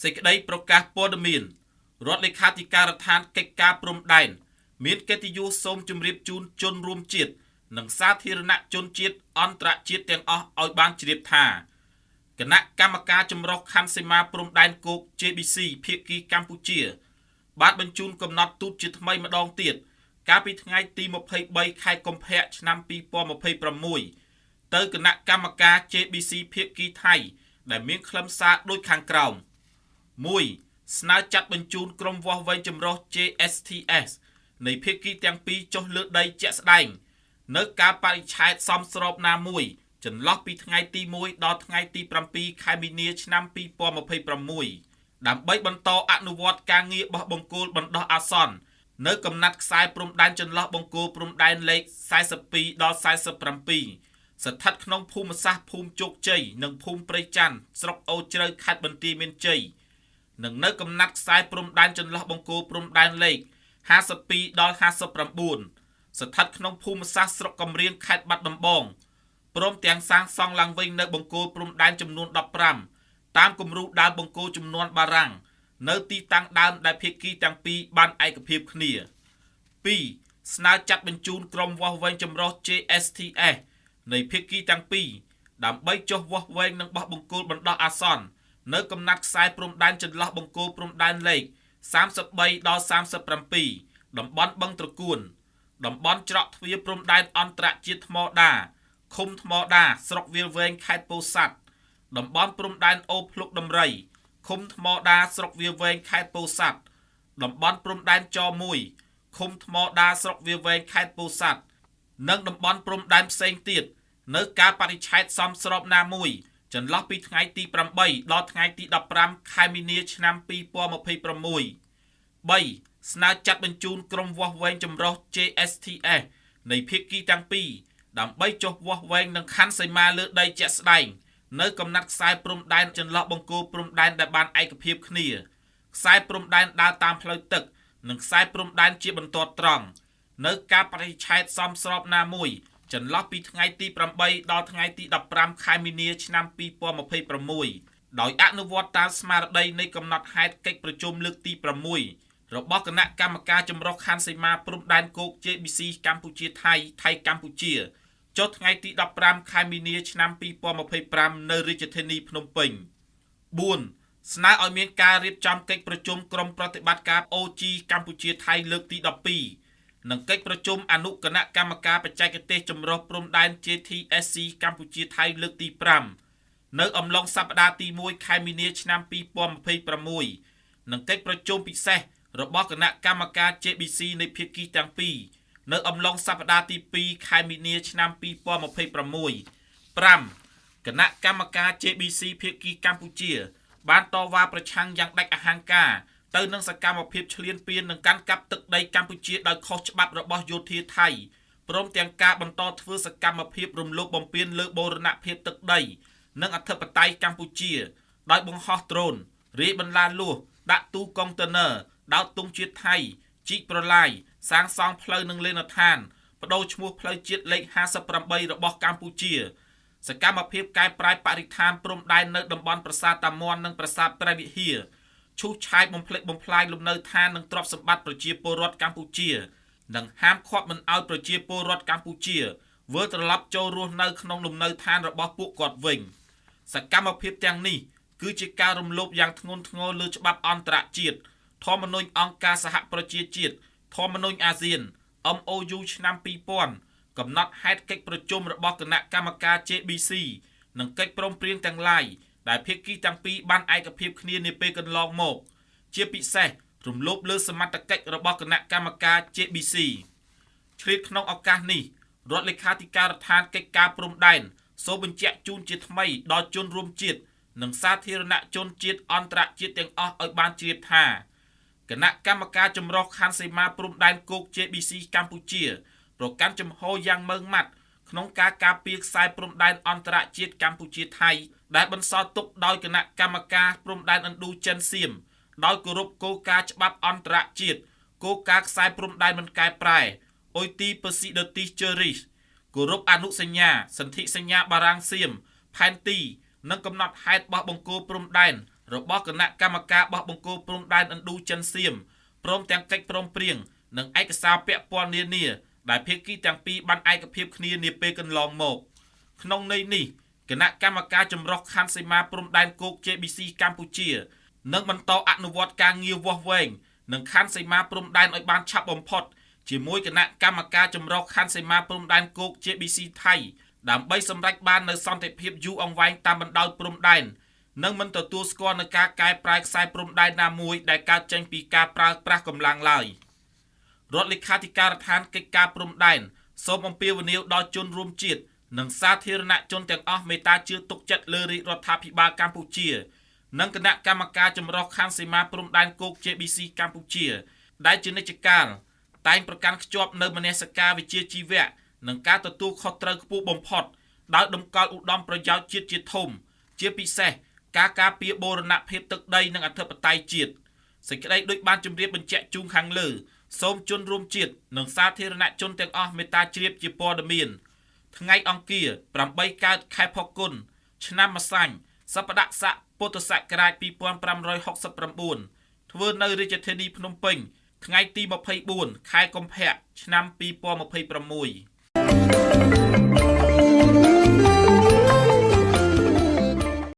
សេចក្តីប្រកាសព័ត៌មានរដ្ឋលេខាធិការដ្ឋានកិច្ចការព្រំដែនមានកិត្តិយសសូមជម្រាបជូនជនរួមជាតិនិងសាធារណជនជាតិអន្តរជាតិទាំងអស់ឲ្យបានជ្រាបថាគណៈកម្មការចម្រុះខណ្ឌសីមាព្រំដែនគោក JBC ភាគីកម្ពុជាបានបញ្ជូនកំណត់ទូតជាថ្មីម្ដងទៀតកាលពីថ្ងៃទី23ខែកុម្ភៈឆ្នាំ2026ទៅគណៈកម្មការ JBC ភាគីថៃដែលមានខ្លឹមសារដូចខាងក្រោម 1. ស្នើចាត់បញ្ជូនក្រុមវាស់វែងចម្រុះ JSTS នៃភាគីទាំងពីរចុះលើដីជាក់ស្ដែងនៅការបរិច្ឆេទសមស្របណាមួយចន្លោះពីថ្ងៃទី1ដល់ថ្ងៃទី7ខែមីនាឆ្នាំ2026ដើម្បីបន្តអនុវត្តការងារបោះបង្គោលបណ្ដោះអាសន្ននៅកំណាត់ខ្សែព្រំដែនចន្លោះបង្គោលព្រំដែនលេខ42ដល់47ស្ថិតក្នុងភូមិសាស្ត្រភូមិជោគជ័យនិងភូមិព្រៃច័ន្ទស្រុកអូជ្រៅខេត្តបន្ទាយមានជ័យនិងនៅកំណាត់ខ្សែព្រំដែនចន្លោះបង្គោលព្រំដែនលេខ52ដល់59ស្ថិតក្នុងភូមិសាស្ត្រស្រុកកំរៀងខេត្តបាត់ដំបងព្រមទាំងសាងសង់ឡើងវិញនៅបង្គោលព្រំដែនចំនួន15តាមគំរូដើមបង្គោលចំនួនបារាំងនៅទីតាំងដើមដែលភាគីទាំងពីរបានឯកភាពគ្នា 2. ស្នើចាត់បញ្ជូនក្រុមវាស់វែងចម្រុះ JSTS នៃភាគីទាំងពីរដើម្បីចុះវាស់វែងនិងបោះបង្គោលបណ្ដោះអាសន្ននៅកំណាត់ខ្សែព្រំដែនចន្លោះបង្គោលព្រំដែនលេខ33ដល់37តំបន់បឹងត្រកួនតំបន់ច្រកទ្វារព្រំដែនអន្តរជាតិថ្មដាឃុំថ្មដាស្រុកវាលវែងខេត្តពោធិ៍សាត់តំបន់ព្រំដែនអូភ្លុកដំរីឃុំថ្មដាស្រុកវាលវែងខេត្តពោធិ៍សាត់តំបន់ព្រំដែនច1ឃុំថ្មដាស្រុកវាលវែងខេត្តពោធិ៍សាត់និងតំបន់ព្រំដែនផ្សេងទៀតនៅការបរិច្ឆេទសមស្របណាមួយចន្លោះពីថ្ងៃទី8ដល់ថ្ងៃទី15ខែមីនាឆ្នាំ2026 3. ស្នើចាត់បញ្ជូនក្រុមវាស់វែងចម្រុះ JSTS នៃភាគីទាំងពីរដើម្បីចុះវាស់វែងនឹងខណ្ឌសីមាលើដីជាក់ស្ដែងនៅកំណាត់ខ្សែព្រំដែនចន្លោះបង្គោលព្រំដែនដែលបានឯកភាពគ្នាខ្សែព្រំដែនដើរតាមផ្លូវទឹកនិងខ្សែព្រំដែនជាបន្ទាត់ត្រង់នៅការបរិច្ឆេទសមស្របណាមួយចន្លោះពីថ្ងៃទី8ដល់ថ្ងៃទី15ខែមីនាឆ្នាំ2026ដោយអនុវត្តតាមស្មារតីនៃកំណត់ហេតុកិច្ចប្រជុំលើកទី6របស់គណៈកម្មការចម្រុះខណ្ឌសីមាព្រំដែនគោក JBC កម្ពុជាថៃថៃកម្ពុជាចុះថ្ងៃទី15ខែមីនាឆ្នាំ2025នៅរាជធានីភ្នំពេញ 4. ស្នើឲ្យមានការរៀបចំកិច្ចប្រជុំក្រុមប្រតិបត្តិការ OG កម្ពុជាថៃលើកទី12និងកិច្ចប្រជុំអនុគណៈកម្មការបច្ចេកទេសចម្រុះព្រំដែន JTSC កម្ពុជាថៃលើកទី5នៅអំឡុងសប្តាហ៍ទី1ខែមីនាឆ្នាំ2026និងកិច្ចប្រជុំពិសេសរបស់គណៈកម្មការ JBC នៃភាគីទាំងពីរនៅអំឡុងសប្តាហ៍ទី2ខែមីនាឆ្នាំ2026 5. គណៈកម្មការ JBC ភាគីកម្ពុជាបានតវ៉ាប្រឆាំងយ៉ាងដាច់អហង្ការទៅនឹងសកម្មភាពឈ្លានពាននិងកាន់កាប់ទឹកដីកម្ពុជាដោយខុសច្បាប់របស់យោធាថៃព្រមទាំងការបន្តធ្វើសកម្មភាពរំលោភបំពានលើបូរណភាពទឹកដីនិងអធិបតេយ្យកម្ពុជាដោយបង្ហោះដ្រូនរាយបន្លាលួសដាក់ទូកុងតឺន័រដោតទង់ជាតិថៃជីកប្រឡាយសាងសង់ផ្លូវនិងលេនដ្ឋានបដូរឈ្មោះផ្លូវជាតិលេខ58របស់កម្ពុជាសកម្មភាពកែប្រែបរិស្ថានព្រំដែននៅតំបន់ប្រាសាទតាមាន់និងប្រាសាទព្រះវិហារឈូសឆាយបំផ្លិចបំផ្លាញលំនៅឋាននិងទ្រព្យសម្បត្តិប្រជាពលរដ្ឋកម្ពុជានិងហាមឃាត់មិនឲ្យប្រជាពលរដ្ឋកម្ពុជាវិលត្រឡប់ចូលរស់នៅក្នុងលំនៅឋានរបស់ពួកគាត់វិញសកម្មភាពទាំងនេះគឺជាការរំលោភយ៉ាងធ្ងន់ធ្ងរលើច្បាប់អន្តរជាតិធម្មនុញ្ញអង្គការសហប្រជាជាតិធម្មនុញ្ញអាស៊ាន MOU ឆ្នាំ2000កំណត់ហេតុកិច្ចប្រជុំរបស់គណៈកម្មការ JBC និងកិច្ចព្រមព្រៀងទាំងឡាយដែលភាគីទាំងពីរបានឯកភាពគ្នានាពេលកន្លងមកជាពិសេសរំលោភលើសមត្ថកិច្ចរបស់គណៈកម្មការ JBC ឆ្លៀតក្នុងឱកាសនេះរដ្ឋលេខាធិការដ្ឋានកិច្ចការព្រំដែនសូមបញ្ជាក់ជូនជាថ្មីដល់ជនរួមជាតិនិងសាធារណជនជាតិអន្តរជាតិទាំងអស់ឲ្យបានជ្រាបថាគណៈកម្មការចម្រុះខណ្ឌសីមាព្រំដែនគោក JBC កម្ពុជាប្រកាន់ជំហរយ៉ាងម៉ឺងម៉ាត់ក្នុងការការពារខ្សែព្រំដែនអន្តរជាតិកម្ពុជាថៃដែលបន្សល់ទុកដោយគណៈកម្មការព្រំដែនឥណ្ឌូចិនសៀមដោយគោរពគោលការណ៍ច្បាប់អន្តរជាតិគោលការណ៍ខ្សែព្រំដែនមិនកែប្រែអុយទីពស៊ីដទីជើរីសគោរពអនុសញ្ញាសន្ធិសញ្ញាបារាំងសៀមផែនទីនិងកំណត់ហេតុបោះបង្គោលព្រំដែន របស់គណៈកម្មការបោះបង្គោលព្រំដែនឥណ្ឌូចិនសៀមព្រមទាំងកិច្ចព្រមព្រៀងនិងឯកសារពាក់ព័ន្ធនានាដែលភាគីទាំងពីរបានឯកភាពគ្នានាពេលកន្លងមកក្នុងន័យនេះគណៈកម្មការចម្រុះខណ្ឌសីមាព្រំដែនគោក JBC កម្ពុជានឹងបន្តអនុវត្តការងារវាស់វែងនិងខណ្ឌសីមាព្រំដែនឲ្យបានឆាប់បំផុតជាមួយគណៈកម្មការចម្រុះខណ្ឌសីមាព្រំដែនគោក JBC ថៃដើម្បីសម្រេចបាននូវសន្តិភាពយូរអង្វែងតាមបណ្ដោយព្រំដែននិងមិនទទួលស្គាល់នឹងការកែប្រែខ្សែព្រំដែនណាមួយដែលកើតចេញពីការប្រើប្រាស់កម្លាំងឡើយរដ្ឋលេខាធិការដ្ឋានកិច្ចការព្រំដែនសូមអំពាវនាវដល់ជនរួមជាតិនិងសាធារណជនទាំងអស់មេត្តាជឿទុកចិត្តលើរាជរដ្ឋាភិបាលកម្ពុជានិងគណៈកម្មការចម្រុះខណ្ឌសីមាព្រំដែនគោក JBC កម្ពុជាដែលជានិច្ចកាលតែងប្រកាន់ខ្ជាប់នៅមនសិការវិជ្ជាជីវៈនិងការទទួលខុសត្រូវខ្ពស់បំផុតដោយតម្កល់ឧត្តមប្រយោជន៍ជាតិជាធំជាពិសេសការការពារបូរណភាពទឹកដីនិងអធិបតេយ្យជាតិសេចក្តីដូចបានជម្រាបបញ្ជាក់ជូនខាងលើសូមជនរួមជាតិនិងសាធារណជនទាំងអស់មេត្តាជ្រាបជាព័ត៌មានថ្ងៃអង្គារ8កើតខែផល្គុនឆ្នាំម្សាញ់សប្តាហ៍ស័កពុទ្ធសករាជ2569ធ្វើនៅរាជធានីភ្នំពេញថ្ងៃទី24ខែកុម្ភៈឆ្នាំ2026